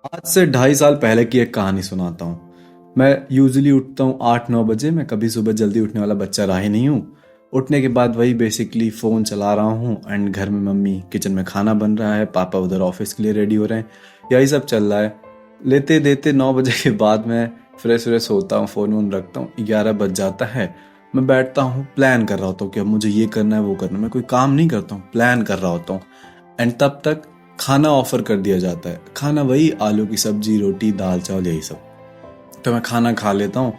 आज से 2.5 साल पहले की एक कहानी सुनाता हूँ। मैं यूजुअली उठता हूँ 8-9 बजे। मैं कभी सुबह जल्दी उठने वाला बच्चा रहा ही नहीं हूँ। उठने के बाद वही बेसिकली फ़ोन चला रहा हूँ एंड घर में मम्मी किचन में खाना बन रहा है, पापा उधर ऑफिस के लिए रेडी हो रहे हैं, यही सब चल रहा है। लेते देते 9 बजे के बाद मैं फ्रेश व्रेश होता हूँ, फ़ोन वोन रखता हूँ, 11 बज जाता है। मैं बैठता हूँ, प्लान कर रहा होता हूँ कि अब मुझे ये करना है वो करना है। मैं कोई काम नहीं करता हूँ, प्लान कर रहा होता हूँ। एंड तब तक खाना ऑफर कर दिया जाता है। खाना वही आलू की सब्जी, रोटी, दाल चावल, यही सब। तो मैं खाना खा लेता हूँ।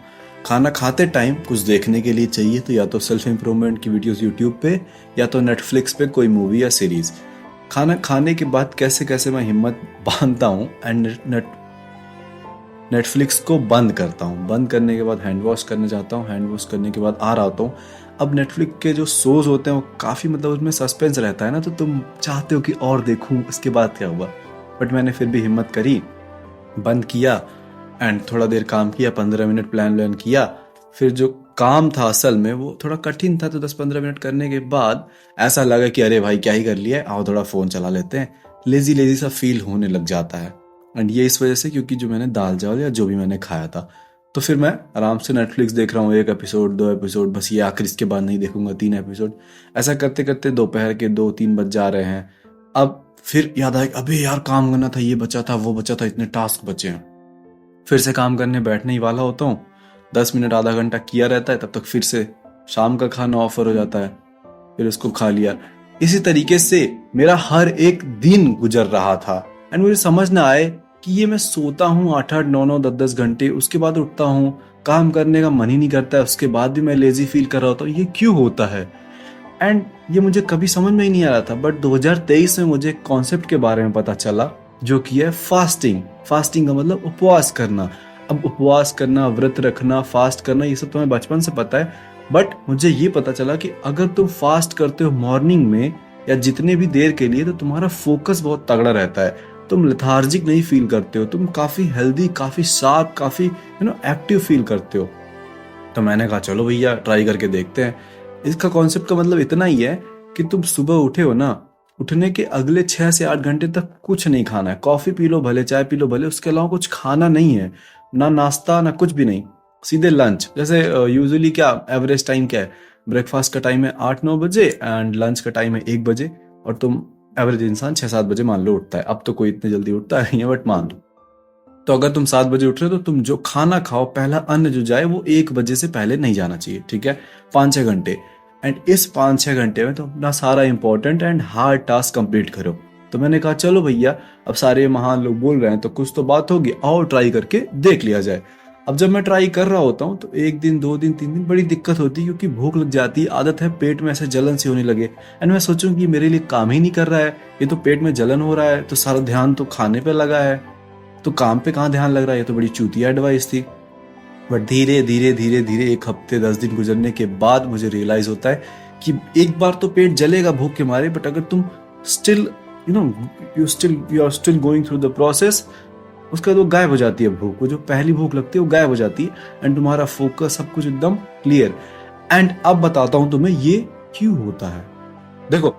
खाना खाते टाइम कुछ देखने के लिए चाहिए, तो या तो सेल्फ इम्प्रूवमेंट की वीडियोस यूट्यूब पे, या तो नेटफ्लिक्स पे कोई मूवी या सीरीज। खाना खाने के बाद कैसे कैसे मैं हिम्मत बांधता हूँ एंड नेटफ्लिक्स को बंद करता हूँ। बंद करने के बाद हैंड वॉश करने जाता हूँ। हैंड वॉश करने के बाद आ रहा होता हूँ। अब नेटफ्लिक्स के जो शोज होते हैं वो काफ़ी, मतलब उसमें सस्पेंस रहता है ना, तो तुम चाहते हो कि और देखूं इसके बाद क्या हुआ। बट मैंने फिर भी हिम्मत करी, बंद किया एंड थोड़ा देर काम किया, 15 मिनट प्लान किया। फिर जो काम था असल में वो थोड़ा कठिन था, तो 10-15 मिनट करने के बाद ऐसा लगा कि अरे भाई क्या ही कर लिया, आओ थोड़ा फ़ोन चला लेते हैं। लेजी लेजी सा फील होने लग जाता है। एंड ये इस वजह से क्योंकि जो मैंने दाल चावल या जो भी मैंने खाया था। तो फिर मैं आराम से नेटफ्लिक्स देख रहा हूँ, 1 एपिसोड 2 एपिसोड, बस ये आखिर, इसके बाद नहीं देखूंगा 3 एपिसोड। ऐसा करते करते दोपहर के 2-3 बज जा रहे हैं। अब फिर याद आया कि अबे यार काम करना था, ये बचा था वो बचा था, इतने टास्क बचे हैं। फिर से काम करने बैठने ही वाला होता हूँ। 10 मिनट आधा घंटा किया रहता है, तब तक फिर से शाम का खाना ऑफर हो जाता है। फिर उसको खा लिया। इसी तरीके से मेरा हर एक दिन गुजर रहा था। एंड मुझे समझ ना आए कि ये मैं सोता हूँ 8-8 9 9 10 10 घंटे, उसके बाद उठता हूँ, काम करने का मन ही नहीं करता है, उसके बाद भी मैं लेजी फील कर रहा होता हूँ, ये क्यों होता है। एंड ये मुझे कभी समझ में ही नहीं आ रहा था। बट 2023 में मुझे एक कॉन्सेप्ट के बारे में पता चला, जो कि है फास्टिंग। फास्टिंग का मतलब उपवास करना। अब उपवास करना, व्रत रखना, फास्ट करना, ये सब तुम्हें बचपन से पता है। बट मुझे ये पता चला कि अगर तुम फास्ट करते हो मॉर्निंग में या जितने भी देर के लिए, तो तुम्हारा फोकस बहुत तगड़ा रहता है। तुम लेथार्जिक नहीं फील करते हो, तुम काफी हेल्दी, काफी शार्प, काफी एक्टिव फील करते हो। तो मैंने कहा चलो भैया ट्राई करके देखते हैं। इसका कॉन्सेप्ट का मतलब इतना ही है कि तुम सुबह उठे हो ना, उठने के अगले 6 से 8 घंटे तक कुछ नहीं खाना है। कॉफी पी लो भले, चाय पी लो भले, उसके अलावा कुछ खाना नहीं है। ना नाश्ता ना कुछ भी नहीं, सीधे लंच। जैसे यूजुअली क्या एवरेज टाइम क्या है, ब्रेकफास्ट का टाइम है 8-9 बजे एंड लंच का टाइम है 1 बजे। और तुम एवरेज इंसान 6-7 बजे मान लो उठता है। अब तो कोई इतने जल्दी उठता नहीं है, बट मान लो। तो अगर तुम 7 बजे उठ रहे हो तो तुम जो खाना खाओ, पहला अन्न जो जाए वो 1 बजे से पहले नहीं जाना चाहिए, ठीक है। 5-6 घंटे। एंड इस 5-6 घंटे में तो अपना सारा important and hard task complete करो। तो मैंने कहा चलो भैया, अब सारे महान लोग बोल रहे हैं तो कुछ तो बात होगी, आओ ट्राई करके देख लिया जाए। अब जब मैं ट्राई कर रहा होता हूँ तो 1 दिन 2 दिन 3 दिन बड़ी दिक्कत होती है, क्योंकि भूख लग जाती है, आदत है, पेट में ऐसे जलन सी होने लगे। एंड मैं सोचूं कि मेरे लिए काम ही नहीं कर रहा है, ये तो पेट में जलन हो रहा है, तो सारा ध्यान तो खाने पे लगा है, तो काम पे कहाँ ध्यान लग रहा है। ये तो बड़ी चूतिया एडवाइस थी। बट धीरे धीरे धीरे धीरे 1 हफ्ते 10 दिन गुजरने के बाद मुझे रियलाइज होता है कि एक बार तो पेट जलेगा भूख के मारे, बट अगर तुम still you are still going through the process, उसके बाद वो गायब हो जाती है भूख। वो जो पहली भूख लगती है वो गायब हो जाती है एंड तुम्हारा फोकस सब कुछ एकदम क्लियर। एंड अब बताता हूं तुम्हें ये क्यों होता है। देखो,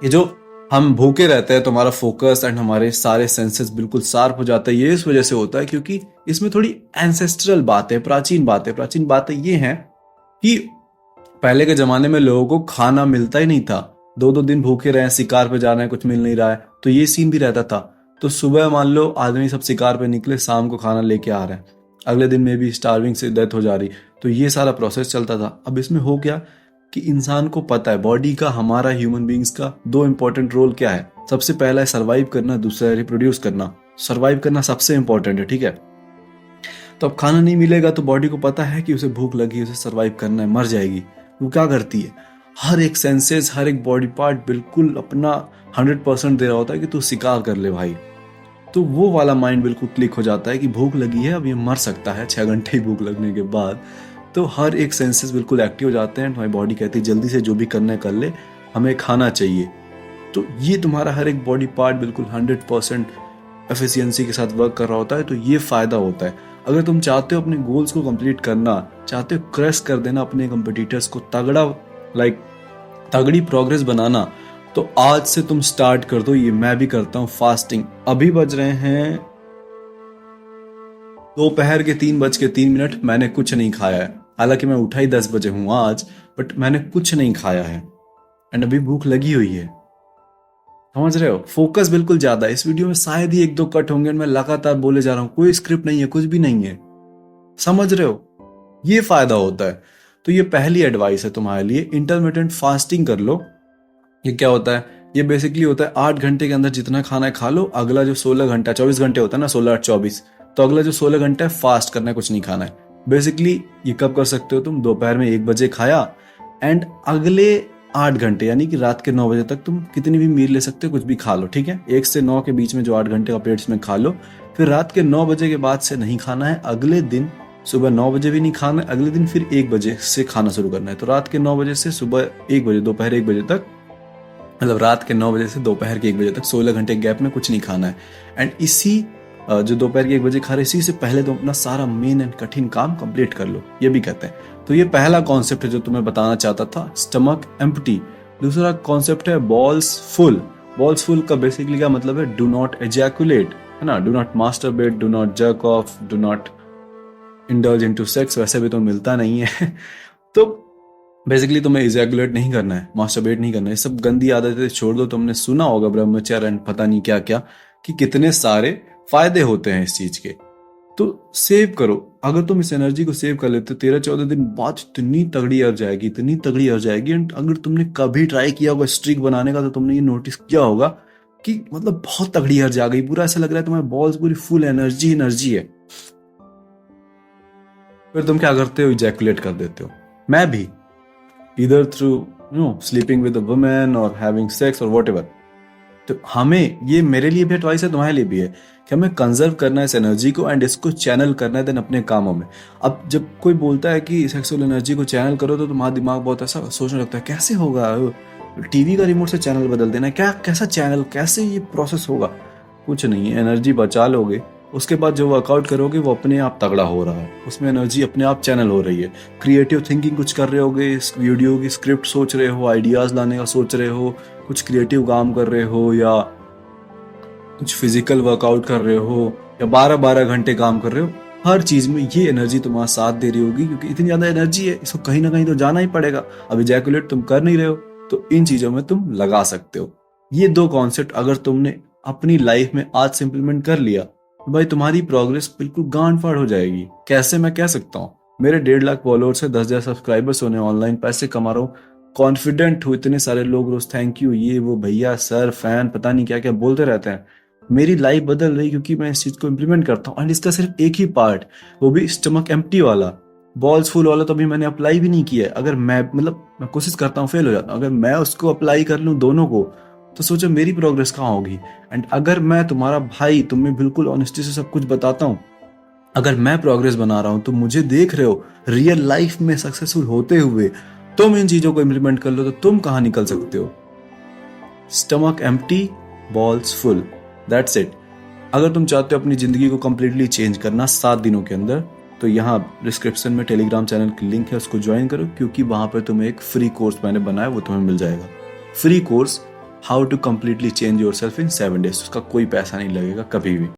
ये जो हम भूखे रहते हैं, तुम्हारा फोकस एंड हमारे सारे सेंसेस बिल्कुल शार्प हो जाते हैं, ये इस वजह से होता है क्योंकि इसमें थोड़ी एंसेस्ट्रल बातें, प्राचीन बातें ये हैं कि पहले के जमाने में लोगों को खाना मिलता ही नहीं था। 2-2 दिन भूखे रहे, शिकार पे जा रहे हैं, कुछ मिल नहीं रहा है, तो ये सीन भी रहता था। तो सुबह मान लो आदमी सब शिकार पे निकले, शाम को खाना लेके आ रहे हैं, अगले दिन में भी स्टार्विंग से डेथ हो जा रही। तो ये सारा प्रोसेस चलता था। अब इसमें हो क्या कि इंसान को पता है बॉडी का, हमारा ह्यूमन बींग्स का 2 इंपॉर्टेंट रोल क्या है। सबसे पहला है सर्वाइव करना, दूसरा है रिप्रोड्यूस करना। सर्वाइव करना सबसे इंपॉर्टेंट है, ठीक है। तो अब खाना नहीं मिलेगा तो बॉडी को पता है कि उसे भूख लगी, उसे सर्वाइव करना है, मर जाएगी। वो क्या करती है, हर एक सेंसेस, हर एक बॉडी पार्ट बिल्कुल अपना 100% दे रहा होता है कि तू शिकार कर ले भाई। तो वो वाला माइंड बिल्कुल क्लिक हो जाता है कि भूख लगी है, अब ये मर सकता है 6 घंटे ही भूख लगने के बाद। तो हर एक सेंसेस बिल्कुल एक्टिव हो जाते हैं। तुम्हारी बॉडी कहती है जल्दी से जो भी करना है कर ले, हमें खाना चाहिए। तो ये तुम्हारा हर एक बॉडी पार्ट बिल्कुल 100% एफिशिएंसी के साथ वर्क कर रहा होता है। तो ये फायदा होता है। अगर तुम चाहते हो अपने गोल्स को कंप्लीट करना, चाहते हो क्रश कर देना अपने कंपिटिटर्स को, तगड़ा तगड़ी प्रोग्रेस बनाना, तो आज से तुम स्टार्ट कर दो। ये मैं भी करता हूँ, फास्टिंग। अभी बज रहे हैं दोपहर के 3:03 मैंने कुछ नहीं खाया है। हालांकि मैं उठा ही 10 बजे हूँ आज, बट मैंने कुछ नहीं खाया है एंड अभी भूख लगी हुई है। समझ रहे हो? फोकस बिल्कुल ज्यादा है। इस वीडियो में शायद ही 1-2 कट होंगे, मैं लगातार बोले जा रहा हूँ, कोई स्क्रिप्ट नहीं है, कुछ भी नहीं है। समझ रहे हो? ये फायदा होता है। तो ये पहली एडवाइस है तुम्हारे लिए, इंटरमिटेंट फास्टिंग कर लो। ये क्या होता है? ये बेसिकली होता है 8 घंटे के अंदर जितना खाना है खा लो, अगला जो 16 घंटा, 24 घंटे होता है ना, 16 8 24, तो अगला जो 16 घंटा है फास्ट करना है, कुछ नहीं खाना है। बेसिकली ये कब कर सकते हो तुम? दोपहर में 1 बजे खाया एंड अगले 8 घंटे यानी कि रात के 9 बजे तक तुम कितनी भी मील ले सकते हो, कुछ भी खा लो, ठीक है? 1 से 9 के बीच में जो 8 घंटे का पीरियड्स में खा लो। फिर रात के 9 बजे के बाद से नहीं खाना है, अगले दिन सुबह 9 बजे भी नहीं खाना है, अगले दिन फिर 1 बजे से खाना शुरू करना है। तो रात के 9 बजे से सुबह 1 बजे, दोपहर 1 बजे तक, मतलब रात के 9 बजे से दोपहर के 1 बजे तक 16 घंटे गैप में कुछ नहीं खाना है। एंड इसी जो दोपहर के 1 बजे खा रहे, इसी से पहले तुम अपना सारा मेन एंड कठिन काम कंप्लीट कर लो, ये भी कहते हैं। तो ये पहला कॉन्सेप्ट है जो तुम्हें बताना चाहता था, स्टमक एम्प्टी। दूसरा कॉन्सेप्ट है बॉल्स फुल। बॉल्स फुल का बेसिकली क्या मतलब है? डू नॉट एजैकुलेट, है ना? Do not masturbate, do not jerk of, do not indulge into sex. वैसे भी तो मिलता नहीं है तो बेसिकली तुम्हें इजैकुलेट नहीं करना है, मास्टरबेट नहीं करना है, ये सब गंदी आदतें छोड़ दो। तुमने सुना होगा ब्रह्मचर्य एंड पता नहीं क्या क्या, कि कितने सारे फायदे होते हैं इस चीज के। तो सेव करो। अगर तुम इस एनर्जी को सेव कर लेते हो, 13-14 दिन बाद इतनी तगड़ी अर्ज आएगी, इतनी तगड़ी अर्ज आएगी। एंड अगर तुमने कभी ट्राई किया होगा स्ट्रीक बनाने का, तो तुमने ये नोटिस किया होगा कि मतलब बहुत तगड़ी अर्ज आ गई, पूरा ऐसा लग रहा है तुम्हारे बॉल्स पूरी फुल एनर्जी है। फिर तुम क्या करते हो? इजैकुलेट कर देते हो। मैं भी, either through sleeping with a woman or having sex or whatever। तो हमें, ये मेरे लिए भी एडवाइस है, तुम्हारे लिए भी है, कि हमें कंजर्व करना है इस एनर्जी को एंड इसको चैनल करना है देन अपने कामों में। अब जब कोई बोलता है कि सेक्सुअल एनर्जी को चैनल करो, तो तुम्हारा दिमाग बहुत ऐसा सोचने लगता है, कैसे होगा? टीवी का रिमोट से चैनल बदल देना, क्या कैसा चैनल, कैसे ये प्रोसेस होगा? कुछ नहीं है, एनर्जी बचा लोगे, उसके बाद जो वर्कआउट करोगे वो अपने आप तगड़ा हो रहा है, उसमें एनर्जी अपने आप चैनल हो रही है। क्रिएटिव थिंकिंग कुछ कर रहे होगे, इस वीडियो की स्क्रिप्ट सोच रहे हो, आइडियाज लाने का सोच रहे हो, कुछ क्रिएटिव काम कर रहे हो, या कुछ फिजिकल वर्कआउट कर रहे हो, या 12-12 घंटे काम कर रहे हो, हर चीज में ये एनर्जी तुम्हारा साथ दे रही होगी, क्योंकि इतनी ज्यादा एनर्जी है, इसको कहीं ना कहीं तो जाना ही पड़ेगा। अब इजैकुलेट तुम कर नहीं रहे हो, तो इन चीजों में तुम लगा सकते हो। ये 2 कॉन्सेप्ट अगर तुमने अपनी लाइफ में आज से इंप्लीमेंट कर लिया, भाई तुम्हारी प्रोग्रेस बिल्कुल गांड फाड़ हो जाएगी। कैसे? मैं कह सकता हूँ, मेरे 1.5 लाख फॉलोअर्स है, 10,000 सब्सक्राइबर्स होने, ऑनलाइन पैसे कमा रहा हूँ, कॉन्फिडेंट हूँ। इतने सारे लोग रोज थैंक यू, ये वो, भैया, सर, फैन, पता नहीं क्या क्या बोलते रहते हैं। मेरी लाइफ बदल रही क्योंकि मैं इस चीज को इम्प्लीमेंट करता हूँ। एंड इसका सिर्फ एक ही पार्ट, वो भी स्टमक एम्प्टी वाला। बॉल्स फुल वाला तो अभी मैंने अप्लाई भी नहीं किया है। अगर मैं कोशिश करता हूँ, फेल हो जाता हूँ। अगर मैं उसको अप्लाई कर लूँ दोनों को, तो सोचो मेरी प्रोग्रेस कहाँ होगी। एंड अगर मैं तुम्हारा भाई, तुम्हें बिल्कुल ऑनेस्टी से सब कुछ बताता हूँ, अगर मैं प्रोग्रेस बना रहा हूँ, तो मुझे देख रहे हो रियल लाइफ में सक्सेसफुल होते हुए, तुम इन चीजों को इम्प्लीमेंट कर लो, तो तुम कहाँ निकल सकते हो? Stomach empty, balls full, that's it. अगर तुम चाहते हो अपनी जिंदगी को कंप्लीटली चेंज करना 7 दिनों के अंदर, तो यहाँ डिस्क्रिप्शन में टेलीग्राम चैनल की लिंक है, उसको ज्वाइन करो, क्योंकि वहां पर तुम्हें एक फ्री कोर्स मैंने बनाया, वो तुम्हें मिल जाएगा। Free course, how to completely change yourself in 7 days। उसका कोई पैसा नहीं लगेगा कभी भी।